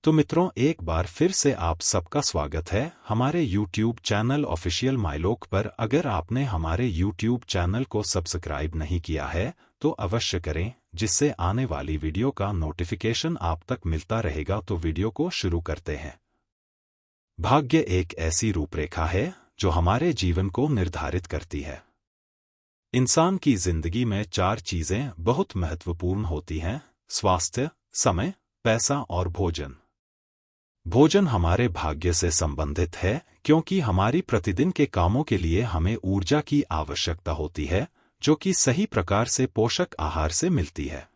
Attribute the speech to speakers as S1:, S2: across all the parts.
S1: तो मित्रों, एक बार फिर से आप सबका स्वागत है हमारे YouTube चैनल ऑफिशियल माइलोक पर। अगर आपने हमारे YouTube चैनल को सब्सक्राइब नहीं किया है तो अवश्य करें, जिससे आने वाली वीडियो का नोटिफिकेशन आप तक मिलता रहेगा। तो वीडियो को शुरू करते हैं। भाग्य एक ऐसी रूपरेखा है जो हमारे जीवन को निर्धारित करती है। इंसान की जिंदगी में 4 चीजें बहुत महत्वपूर्ण होती हैं: स्वास्थ्य, समय, पैसा और भोजन। भोजन हमारे भाग्य से संबंधित है, क्योंकि हमारी प्रतिदिन के कामों के लिए हमें ऊर्जा की आवश्यकता होती है, जो कि सही प्रकार से पोषक आहार से मिलती है।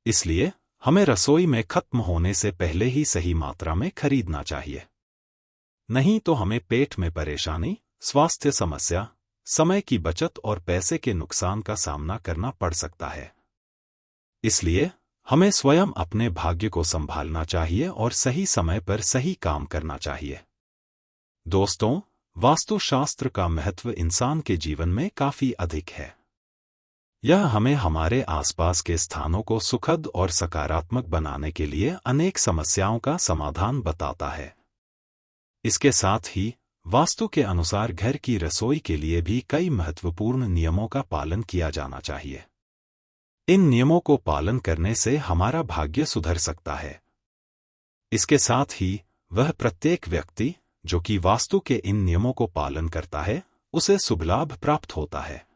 S1: इसलिए हमें रसोई में खत्म होने से पहले ही सही मात्रा में खरीदना चाहिए, नहीं तो हमें पेट में परेशानी, स्वास्थ्य समस्या, समय की बचत और पैसे के नुकसान का सामना करना पड़ सकता है। इसलिए हमें स्वयं अपने भाग्य को संभालना चाहिए और सही समय पर सही काम करना चाहिए। दोस्तों, वास्तुशास्त्र का महत्व इंसान के जीवन में काफी अधिक है। यह हमें हमारे आसपास के स्थानों को सुखद और सकारात्मक बनाने के लिए अनेक समस्याओं का समाधान बताता है। इसके साथ ही वास्तु के अनुसार घर की रसोई के लिए भी कई महत्वपूर्ण नियमों का पालन किया जाना चाहिए। इन नियमों को पालन करने से हमारा भाग्य सुधर सकता है। इसके साथ ही वह प्रत्येक व्यक्ति जो कि वास्तु के इन नियमों को पालन करता है, उसे शुभ लाभ प्राप्त होता है।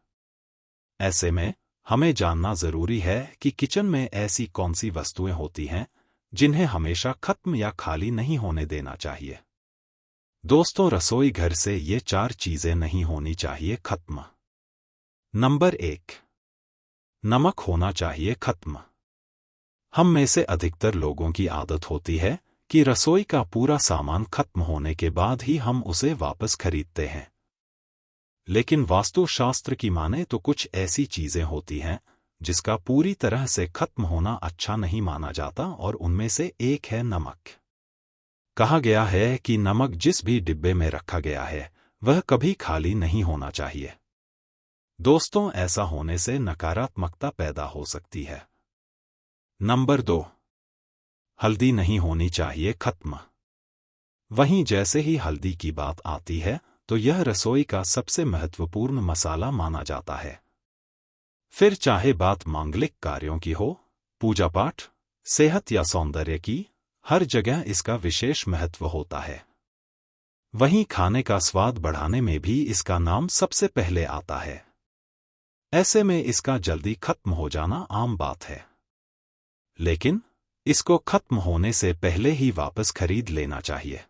S1: ऐसे में हमें जानना जरूरी है कि किचन में ऐसी कौन सी वस्तुएं होती हैं जिन्हें हमेशा खत्म या खाली नहीं होने देना चाहिए। दोस्तों, रसोई घर से ये 4 चीजें नहीं होनी चाहिए खत्म। नंबर 1, नमक होना चाहिए खत्म। हम में से अधिकतर लोगों की आदत होती है कि रसोई का पूरा सामान खत्म होने के बाद ही हम उसे वापस खरीदते हैं। लेकिन वास्तुशास्त्र की माने तो कुछ ऐसी चीजें होती हैं जिसका पूरी तरह से खत्म होना अच्छा नहीं माना जाता, और उनमें से एक है नमक। कहा गया है कि नमक जिस भी डिब्बे में रखा गया है वह कभी खाली नहीं होना चाहिए। दोस्तों, ऐसा होने से नकारात्मकता पैदा हो सकती है। नंबर 2, हल्दी नहीं होनी चाहिए खत्म। वहीं जैसे ही हल्दी की बात आती है तो यह रसोई का सबसे महत्वपूर्ण मसाला माना जाता है। फिर चाहे बात मांगलिक कार्यों की हो, पूजा पाठ, सेहत या सौंदर्य की, हर जगह इसका विशेष महत्व होता है। वहीं खाने का स्वाद बढ़ाने में भी इसका नाम सबसे पहले आता है। ऐसे में इसका जल्दी खत्म हो जाना आम बात है, लेकिन इसको खत्म होने से पहले ही वापस खरीद लेना चाहिए।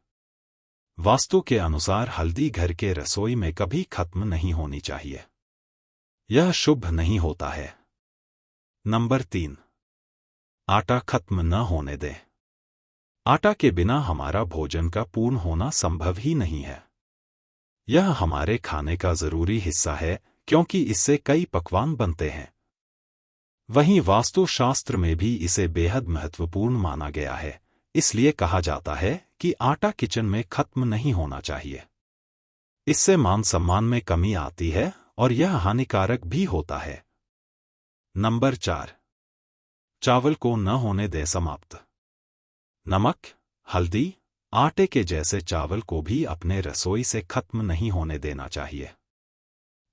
S1: वास्तु के अनुसार हल्दी घर के रसोई में कभी खत्म नहीं होनी चाहिए। यह शुभ नहीं होता है। नंबर 3, आटा खत्म न होने दें। आटा के बिना हमारा भोजन का पूर्ण होना संभव ही नहीं है। यह हमारे खाने का जरूरी हिस्सा है, क्योंकि इससे कई पकवान बनते हैं। वहीं वास्तुशास्त्र में भी इसे बेहद महत्वपूर्ण माना गया है। इसलिए कहा जाता है कि आटा किचन में खत्म नहीं होना चाहिए। इससे मान सम्मान में कमी आती है और यह हानिकारक भी होता है। नंबर 4, चावल को न होने दें समाप्त। नमक, हल्दी, आटे के जैसे चावल को भी अपने रसोई से खत्म नहीं होने देना चाहिए।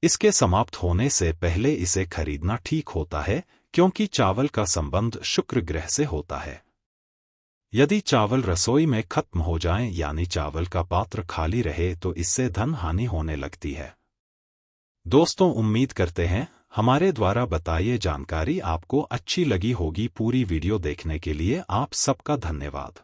S1: इसके समाप्त होने से पहले इसे खरीदना ठीक होता है, क्योंकि चावल का संबंध शुक्र ग्रह से होता है। यदि चावल रसोई में खत्म हो जाएं, यानी चावल का पात्र खाली रहे, तो इससे धन हानि होने लगती है। दोस्तों, उम्मीद करते हैं हमारे द्वारा बताई जानकारी आपको अच्छी लगी होगी। पूरी वीडियो देखने के लिए आप सबका धन्यवाद।